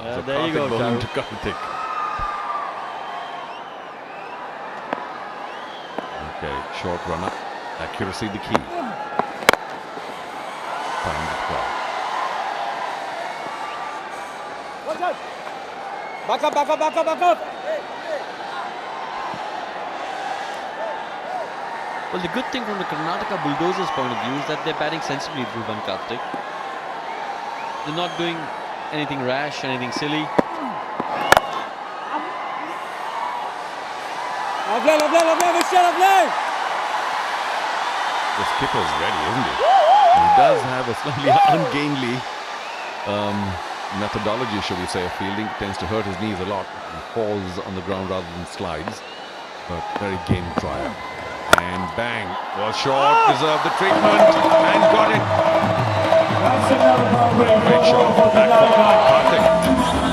So there you go, bowling to Karthik. Okay, short runner. Accuracy the key. Timed it well. Back up, back up, back up, back up. Well, the good thing from the Karnataka Bulldozers point of view is that they're batting sensibly, Dhruv and Karthik. They're not doing anything rash, anything silly. The skipper's ready, isn't he? He does have a slightly ungainly methodology, should we say, of fielding. Tends to hurt his knees a lot. He falls on the ground rather than slides. But very game trier. And bang, was short, deserved the treatment, and got it. Great shot, back foot by Karthik.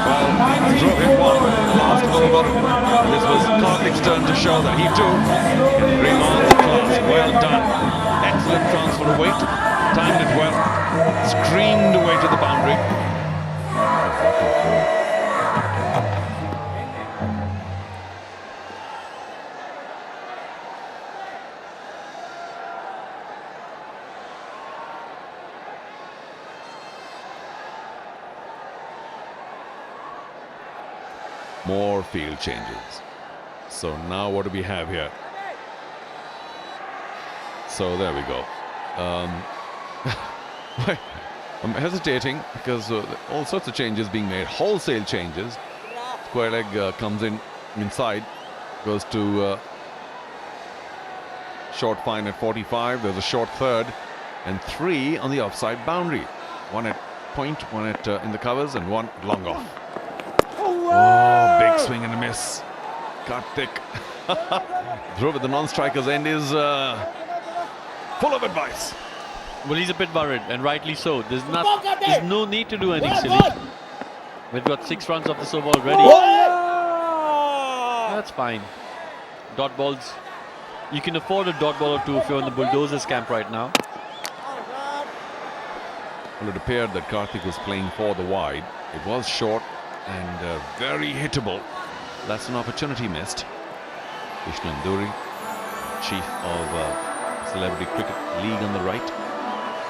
Well, drove him one, last over. This was Karthik's turn to show that he too can bring on the class. Well done. Excellent transfer of weight, timed it well, screamed away to the boundary. More field changes. So now what do we have here? So there we go. I'm hesitating because all sorts of changes being made. Wholesale changes. Square leg comes in inside. Goes to short fine at 45. There's a short third. And 3 on the offside boundary. 1 at point, 1 at in the covers, and 1 long off. Oh, big swing and a miss. Karthik. Dhruv at the non-striker's end is full of advice. Well, he's a bit worried, and rightly so. There's no need to do anything silly. We've got 6 runs off this over already. That's fine. Dot balls. You can afford a dot ball or 2 if you're in the Bulldozers camp right now. Well, it appeared that Karthik was playing for the wide. It was short and very hittable. That's an opportunity missed. Vishnu Anduri, chief of Celebrity Cricket League on the right.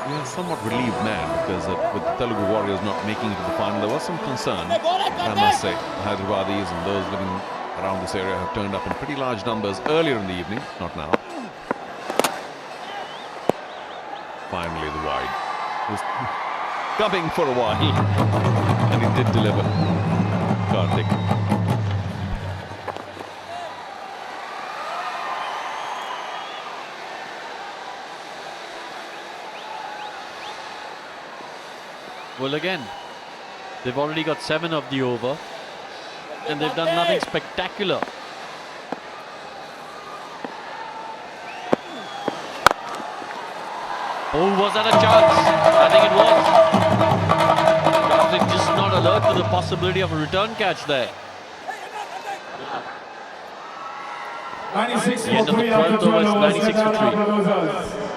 We are somewhat relieved man because with the Telugu Warriors not making it to the final, there was some concern. I must say, Hyderabadis and those living around this area have turned up in pretty large numbers earlier in the evening, not now. Finally the wide. It was coming for a while, and he did deliver. Karthik. Well, again, they've already got 7 of the over, and they've done nothing spectacular. Oh, was that a chance? I think it was. Karthik just not alert to the possibility of a return catch there. 96 The end of the 12th over, it's 96 for 3.